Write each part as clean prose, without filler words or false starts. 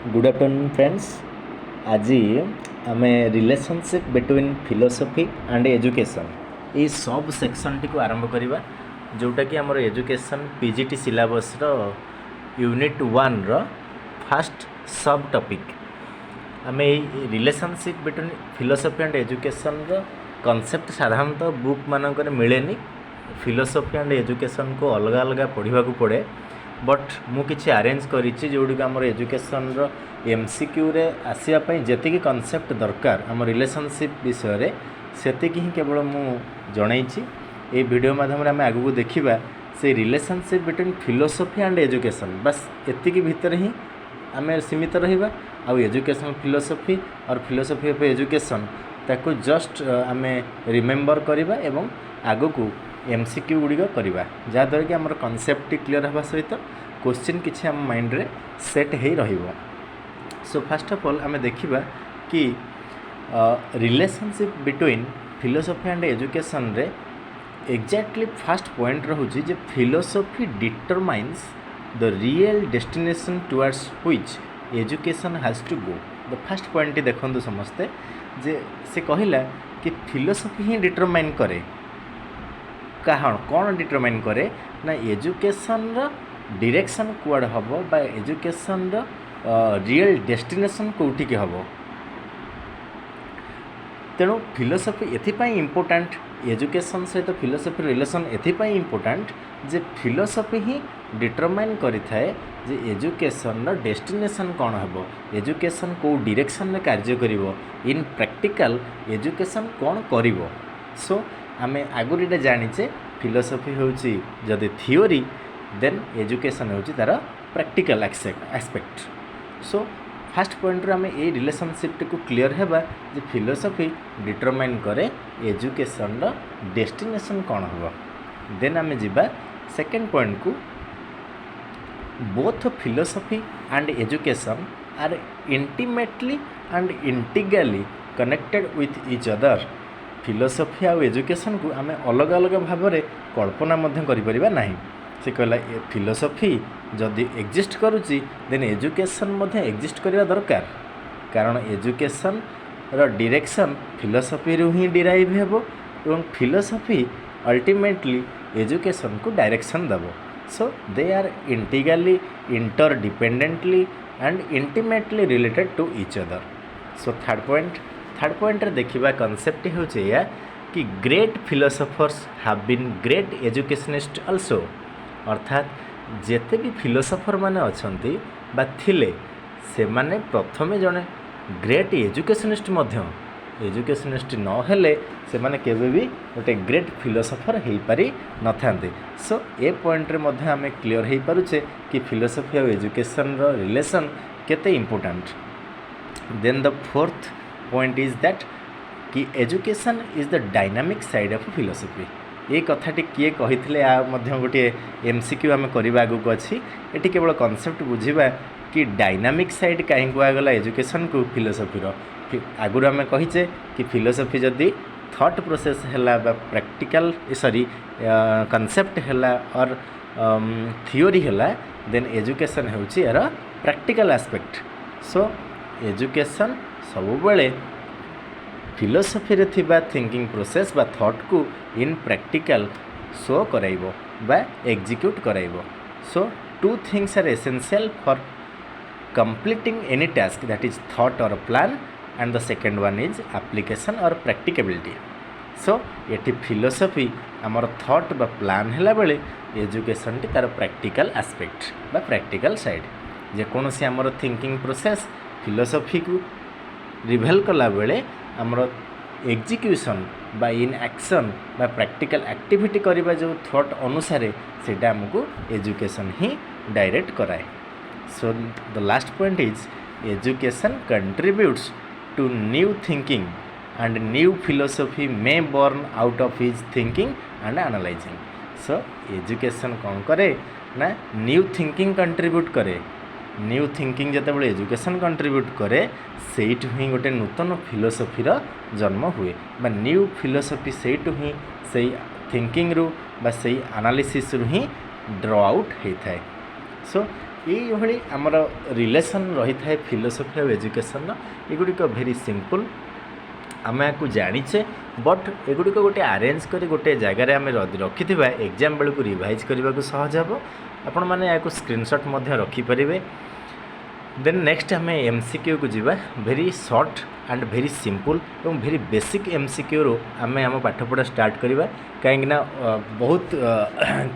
Good afternoon friends. आज आम relationship between philosophy and education ये सब सेक्शन टी आरंभ करवा जोटा कि आमर एजुकेशन पीजीटी सिलेबस यूनिट 1 रो फर्स्ट सब टॉपिक आम relationship between philosophy and education रो कॉन्सेप्ट साधारणतः बुक मानक मिलेनी। फिलोसफी एंड एजुकेशन को अलग अलग पढ़ा पड़े बट मु किछि अरेंज करिछि जोड़ी आमर एजुकेशन रो एमसीक्यू रे आसीबा जेतिकी कॉन्सेप्ट दरकार आम रिलेशनशिप विषय रे सेतिकी ही केवल मु जणैछि। ए वीडियो माध्यम आम आगु देखिबा से relationship between philosophy and education बस एतिकी भितर ही आम सीमित रहिबा। आउ एजुकेशन फिलोसफी और फिलोसफी ऑफ एजुकेशन ताको जस्ट आम रिमेम्बर करवा एवं आगु को एमसीक्यू गुड़िक करवा जहाँद्वारा कि आमर कॉन्सेप्ट क्लियर होगा सहित क्वेश्चन किसी आम माइंड रे सेट हो रहिबो। सो फर्स्ट ऑफ ऑल आम देखिबा कि relationship between philosophy and education रे एग्जैक्टली फर्स्ट पॉइंट रहउछि जे philosophy determines the real destination towards which education has to go. The first point देखंतु समस्ते जे से कहिला कि फिलोसफी ही डिटरमाइन करे कहाँ कौन डिटरमाइन करे ना एजुकेशन डायरेक्शन कुआड हम बा एजुकेशन रियल डेस्टिनेशन कौटी के हम। तेणु फिलोसफी एथिपाई इम्पोर्टाट एजुकेशन सहित फिलोसफी रिलेशन एथिपाई इम्पोर्टाट जे फिलोसफी ही डिटरमाइन करिथाए जे एजुकेशन डेस्टिनेशन कौन हम एजुकेशन को डायरेक्शन में कार्य करिवो इन प्रैक्टिकल एजुकेशन कौन करिवो। सो आम आगुरी जानीचे फिलोसफी होची जदि थियोरी देन एजुकेशन होची तार practical aspect. So first point आम ये रिलेशनशिप को क्लियर हेबा जे फिलोसफी डिटरमाइन करे एजुकेशन डेस्टिनेशन कौन हम। देन आम जिबा सेकेंड पॉइंट को both philosophy and education are intimately and integrally connected with each other. Philosophy आउ एजुकेशन को आम अलग अलग भाव में कल्पना करिपरिबा नाही। से कहला फिलोसफी जदि एग्जिस्ट करुच्ची देन एजुकेशन एग्जिस्ट करवा दरकार कारण एजुकेशन रो डायरेक्शन फिलोसफी रु ही डिराइव हेबो एवं फिलोसफी अल्टीमेटली एजुकेशन को डायरेक्शन देबो। So they are integrally interdependently and intimately related to each other. So third point देखिबा कॉन्सेप्ट होचे या कि great philosophers have been great educationist also. अर्थात जेते भी फिलोसोफर माने अछंती बा थिले से माने प्रथमे जने ग्रेट एजुकेशनिस्ट मध्य एजुकेशनिस्ट न हेले से माने केबे भी गोटे ग्रेट फिलोसोफर हेई पारि न थांते। सो ए पॉइंट रे मध्य हमें क्लियर हेई पारुचे कि फिलोसफी और एजुकेशन रो रिलेशन केते important. Then the fourth point is that कि education is the dynamic side of philosophy. ये कथाटी किए कही आ गोटे एमसीक्यू आम करवा आगू अच्छी ये केवल कॉन्सेप्ट बुझा कि डायनामिक साइड कहीं कहगला एजुकेशन को फिलोसफीर आगुरी आम कहीचे कि फिलोसफी जदि थॉट प्रोसेस है प्रैक्टिकल सॉरी कॉन्सेप्ट है और थियोरी है देन एजुकेशन होची यार प्रैक्टिकल एस्पेक्ट। सो एजुकेशन सबुबले फिलोसफी रे थिबा थिंकिंग प्रोसेस बा थॉट को इन प्रैक्टिकल शो कराइबो बा एग्जीक्यूट कराइबो। So two things are essential for completing any task that is thought और plan and the second one is application और प्रैक्टिकेबिलिटी। सो ये फिलोसफी आमर थॉट बा प्लान है बेले एजुकेशन टी तार प्रैक्टिकल एस्पेक्ट बा प्रैक्टिकल साइड जेकोसी आमर थिंकिंग प्रोसेस फिलोसफी को रिभेल कला बेले आमर एग्जीक्यूशन बा इन एक्शन बा प्रैक्टिकल एक्टिविटी करबा जो थॉट अनुसार सेटा हमको एजुकेशन ही डायरेक्ट कराए। So the last point is education contributes to new thinking and new philosophy may born out of his thinking and analysing. So education कौन करे ना न्यू थिंकिंग कंट्रीब्यूट करे। न्यू थिंकिंग जिते बड़े एजुकेशन कंट्रीब्यूट करे सेठू ही गोटे नूतन फिलोसफीर जन्म हुए बा न्यू फिलोसफी सेठू ही से थिंकिंग रु बा से एनालिसिस रु ही ड्र आउट होता है। सो ये आमर रिलेसन रही है फिलोसफी और एजुकेशन एगुड़िक भेरी सिंपल आम या जाचे बट एगुड़िक गोटे आरेंज कर गोटे जगार आम रखि एग्जाम बेलू रिवाइज करने को सहज हे आपण मैंने या स्क्रीनशॉट रखिपारे। देन नेक्स्ट आम एमसीक्यू को जीवा भेरी शॉर्ट एंड भेरी सिंपल और भेरी बेसिक एमसीक्यू रो आम आम पाठपढ़ा स्टार्ट करवा कहीं बहुत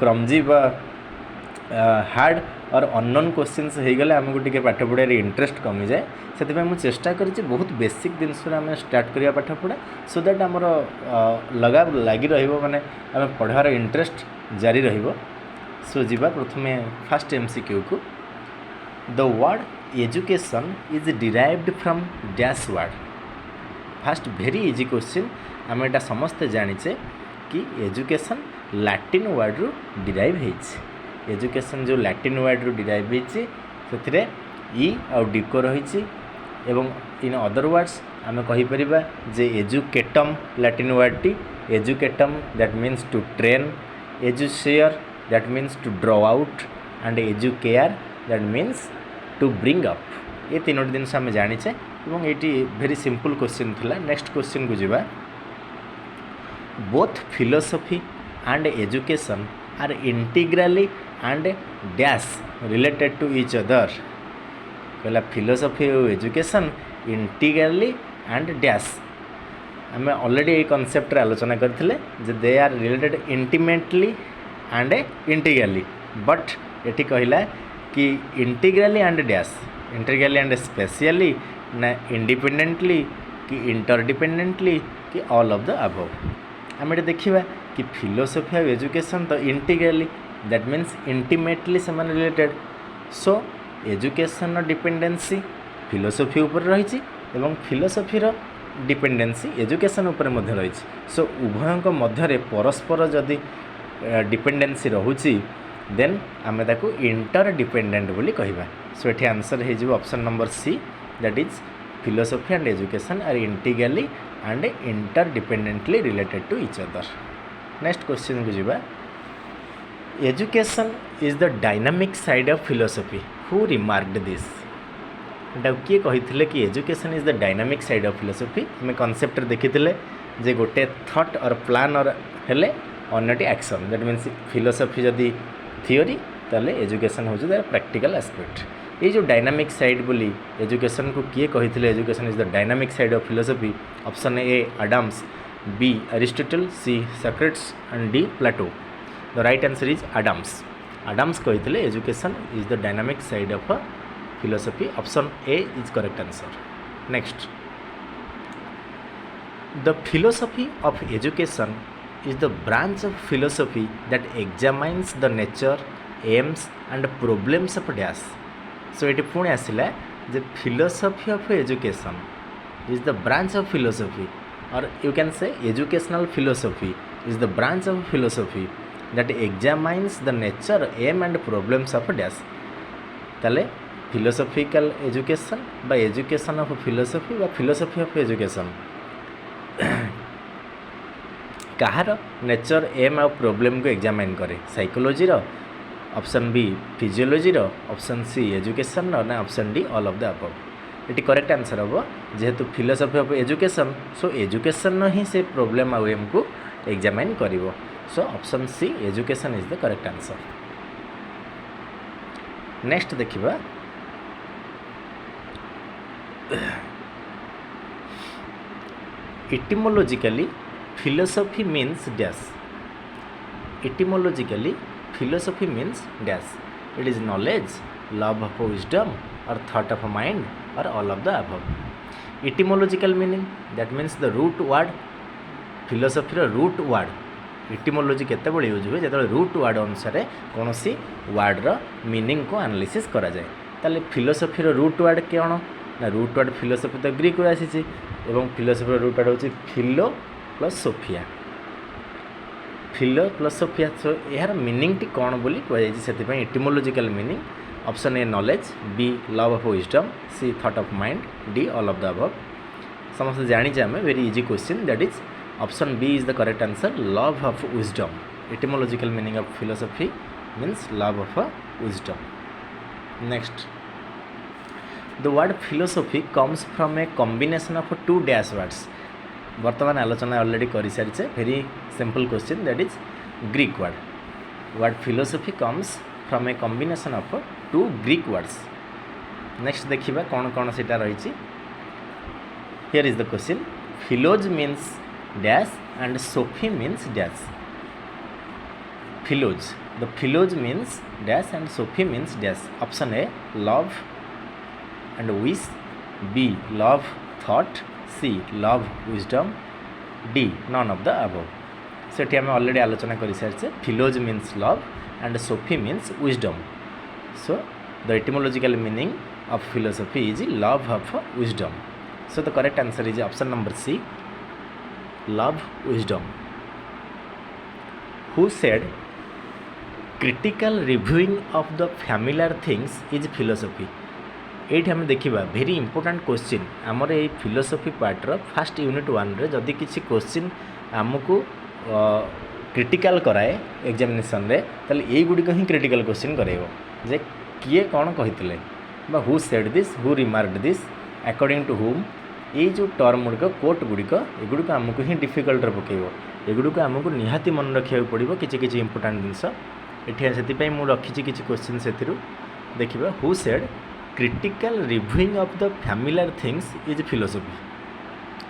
क्रमजी हार्ड और अननोन क्वेश्चंस हो गले आमको टे पाठ पढ़ार इंटरेस्ट कमी जाए से मुझे चेष्टा करी बहुत बेसिक जिनस आम स्टार्ट करिया पाठ पढ़ा सो दैट आमर लगी माने आम पढ़ार इंटरेस्ट जारी रहिबो। सो जीवा प्रथमे फास्ट एमसीक्यू को the word education is derived from dash word. First very easy question आम एटा समस्ते जानिचे कि एजुकेशन लैटिन वर्ड रु डिराइव होइछि। एजुकेशन जो लैटिन वर्ड रु डिराइव होइछि सेथिरे ई आउ डिको रहिछि एवं इन अदर वर्ड्स आम कहि परिबा जे एजुकेटम लैटिन वर्ड टी educatum that means to train, educere that means to draw out and educare that means to bring up. ये तीनोटी जिन आम जाचे और ये भेरी सिंपल क्वेश्चन थिला। नेक्स्ट क्वेश्चन को जीवा both philosophy and education are integrally and dash related to each other. कहला फिलोसफी और एजुकेशन इंटीग्रली एंड डैश आम ऑलरेडी ये कॉन्सेप्ट रे आलोचना करथिले जे they are related intimately and integrally but ये कहला कि integrally and dash integrally and specially ना इंडिपेंडेंटली कि इंटरडिपेंडेंटली कि ऑल ऑफ द अबव। आम ये देखा कि फिलोसफी और एजुकेशन तो इंटीग्रली दैट मीन्स इंटीमेटली से related. So education dependency philosophy उपर रही एवं फिलोसफी डिपेंडेंसी एजुकेशन उपर मध्य रही। सो उभयों मध्य परस्पर जदि डिपेंडेंसी रोची देन आम ताको इंटर डिपेंडेंट बोली कहबा। सो ये आंसर हो option number C that is philosophy and education are integrally and interdependently related to each other. Next question को जीवा education is the dynamic side of philosophy who remarked this. किए कही कि education is the dynamic side of philosophy आम concept देखी जे गोटे thought और प्लान और हेले अन्यटी एक्शन दैट मीन्स फिलोसफी जदि थियोरी ताले एजुकेशन हो प्रैक्टिकल एस्पेक्ट। ये जो डायनामिक साइड बोली एजुकेशन को किए कही education is the dynamic side of philosophy. Option A Adams, B Aristotle, C Socrates and D Plato. The right answer is Adams. Adams कही education is the dynamic side of philosophy. Option A is correct answer. Next the philosophy of education is the branch of philosophy that examines the nature, aims and problems of dash. So it पुणे आसिला जे philosophy of education is the branch of philosophy or you can say educational philosophy is the branch of philosophy that examines the nature, aim and problems of dash. ताले philosophical education by education of philosophy by philosophy of education कहार nature aim आ problem को examine करे psychology option B physiology option C education ना option D all of the above. ये correct answer हम जेहेतु philosophy of education so education ही से प्रोब्लेम आ एम को एग्जामिन करिवो। So option C education is the correct answer. Next देखिबा etymologically philosophy means dash. Etymologically philosophy means dash. It is knowledge, love of wisdom or thought of mind or all of the above. Etymological meaning that means the root word philosophy रो root word etymology केते बड़ी use हुए जेते root word अनुसार कौन सी word रो meaning को analysis करा जाए। ताले philosophy रो root word कौन ना root word philosophy तो ग्रीक रो आसी एवं philosophy रो root word होची philo plus sophia. Philo plus sophia so यार मीनिंग टी कौन बोली कह etymological meaning option A knowledge, B love of wisdom, C thought of mind, D all of the above. समस्त जानी आम very easy question that is option B is the correct answer love of wisdom. Etymological meaning of philosophy means love of wisdom. Next the word philosophy comes from a combination of two dash words वर्तमान आलोचना already कर सारी very simple question that is Greek word philosophy comes from a combination of two Greek words next देखिबा कौन कौन सीटा रही here is the question philos means dash and sophie means dash philos the philos means dash and sophie means dash option A love and wish B love thought C love wisdom D non of the above सेठी आम already आलोचना कर सारी philos means love and sophie means wisdom so the etymological meaning of philosophy is love of wisdom so the correct answer is option number C love wisdom who said critical reviewing of the familiar things is philosophy ये आम देखा very important question आमर ये philosophy पार्टर first unit one रे जदि किसी question आमको क्रिटिकल कराए एग्जामिनेशन रे ताले ये गुड़िक ही क्रिटिकल क्वेश्चन करेबो जे किए कौन कही who said this who remarked this according to whom ये जो टर्म गुड़िक कोट गुड़िक एगुड़िक आमको ही डिफिकल्ट पकेब एगुड़िक आमको निहाती मन रखा पड़ो किसी इंपोर्टेंट जिनस ये से मुझे रखी किसी क्वेश्चन से देखा who said critical reviewing of the familiar things is philosophy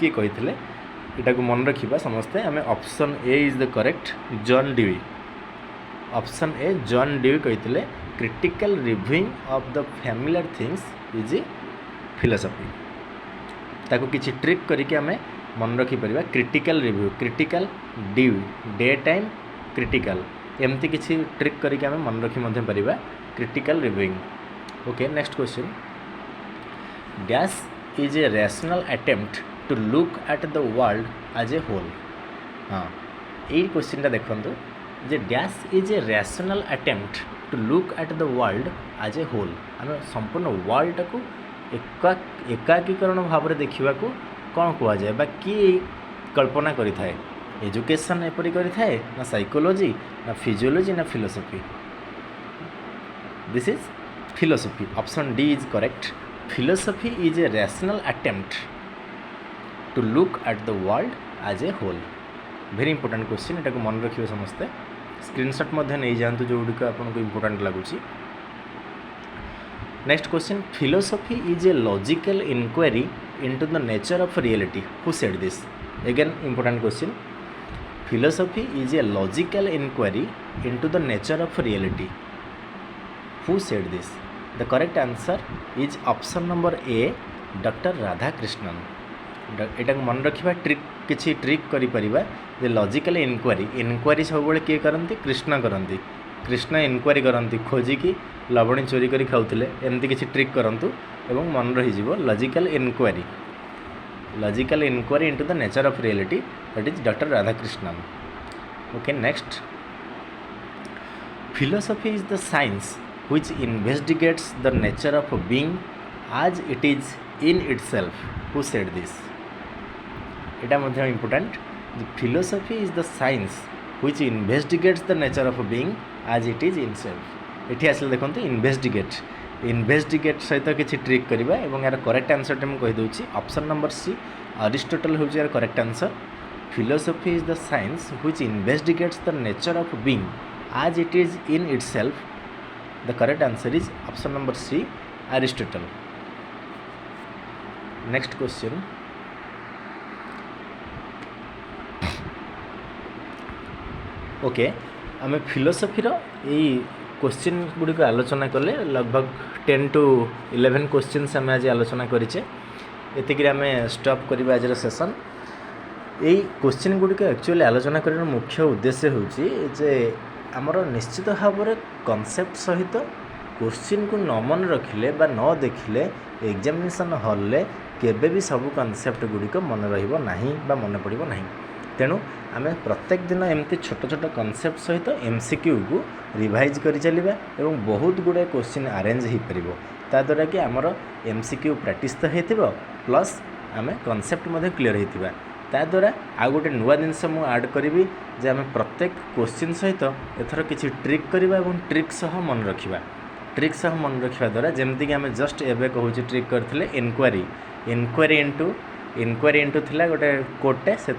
किए कही यहाँ को मन रखा समस्ते आम option A is the correct John Dewey option A John Dewey कही critical reviewing of the familiar things is philosophy ताको किसी ट्रिक करके आम मन रखिपर critical review critical due day time critical एमती किसी ट्रिक करके आम मन रखी पार critical reviewing okay next question dash is a rational attempt to look at the world as a whole हाँ यही क्वेश्चन देखो जे dash is a rational attempt to look at the world as a whole आम संपूर्ण world को एकाकीकरण भाव में देखा कौन कहुए बा किए कल्पना करें एजुकेशन एपरी करें ना साइकोलॉजी ना फिजियोलॉजी ना philosophy this is philosophy option D is correct philosophy is a rational attempt to look at the world as a whole very important question यहाँ को मन रखिए समस्ते स्क्रीनशॉट नहीं जातु जो गुड़िक आपको इंपोर्टेंट लगुच next question philosophy is a logical inquiry into the nature of reality who said this again important question philosophy is a logical inquiry into the nature of reality who said this the correct answer is option number A doctor Radhakrishnan यहाँ मन रखा trick किसी trick कर logical inquiry सब किए करती कृष्ण करती Krishna inquiry करती खोजिकी लवणी चोरी कर खाऊले एमती किसी ट्रिक करूँ एवं मन रही logical inquiry into the nature of reality that is doctor Radhakrishnan okay next philosophy is the science which investigates the nature of a being as it is in itself who said this এটা মধ্যে important philosophy is the science which investigates the nature of a being as it is in itself এটি আসলে দেখুন investigate सहित किसी trick करवा और यार करेक्ट आंसर मुझे कहीदे ऑप्शन नंबर सी अरिस्टोटल हूँ यार correct answer philosophy is the science which investigates the nature of being as it is in itself the correct answer is option number C Aristotle next question okay आम philosophy question गुड़िक आलोचना कले लगभग 10 to 11 question आम आज आलोचना करें आम stop करवा आज सेशन यही क्वेश्चन गुड़िक एक्चुअली आलोचना कर मुख्य उद्देश्य होचे आमर निश्चित भाव में कॉन्सेप्ट सहित क्वेश्चन को न मन रखिले बा न देखिले एग्जामिनेशन हॉल ले केबे भी सब कॉन्सेप्ट गुड़िक मन रहिबो नहीं बा मन पड़िबो नहीं तेणु आम प्रत्येक दिन एमती छोट छोट कॉन्सेप्ट सहित एमसीक्यू को रिवाइज कर चलिबा एवं बहुत गुड़े क्वेश्चन अरेंज हो पार ताद्वारा कि आमर एमसीक्यू प्रैक्टिस तो होइतिबो प्लस आम कॉन्सेप्ट मध्य क्लियर होइतिबा ताद्वारा आ गोटे नुआ जिनस मु ऐड करी जे आम प्रत्येक क्वेश्चन सहित एथर किसी ट्रिक करवा और ट्रिक सह मन रखा ट्रिक सह मन रखा द्वारा जमती आम जस्ट एवं कहूँ ट्रिक करते इनक्वारी इनक्वारी इंटू थिला गोटे कोटे से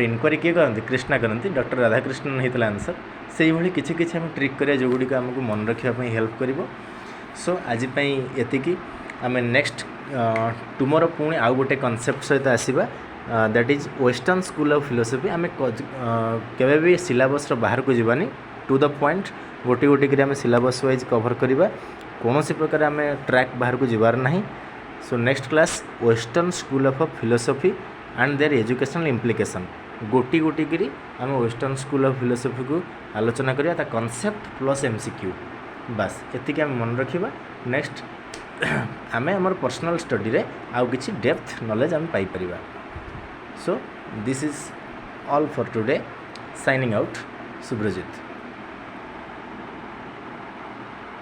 इनक्वारी किए करती कृष्णा करती डॉक्टर राधाकृष्णन होता आंसर से ही किसी किसी आम ट्रिक करिया जो गुड़ी आमको मन रखापी हेल्प कर सो आज ये आम नेक्स्ट टुमोरो पुणी आउ गोटे कनसेप्ट सहित आसवा that is western school of philosophy आम केवे भी सिलेबस बाहर को जीवानी टू द पॉइंट गोटी गोटी कर सिलेबस वाइज कवर करवा कौन प्रकार आम ट्रैक बाहर को जीवार ना so next class western school of philosophy and there educational implication गोटी गोटी करी आम वेस्टर्न स्कूल ऑफ फिलोसफी को आलोचना करवा कॉन्सेप्ट प्लस एमसीक्यू बास एतिक आम मन रखा नेक्स्ट आम आम पर्सनल स्टडी रे आउ किछि डेप्थ नॉलेज आम पाई परिबा so this is all for today signing out सुब्रजित।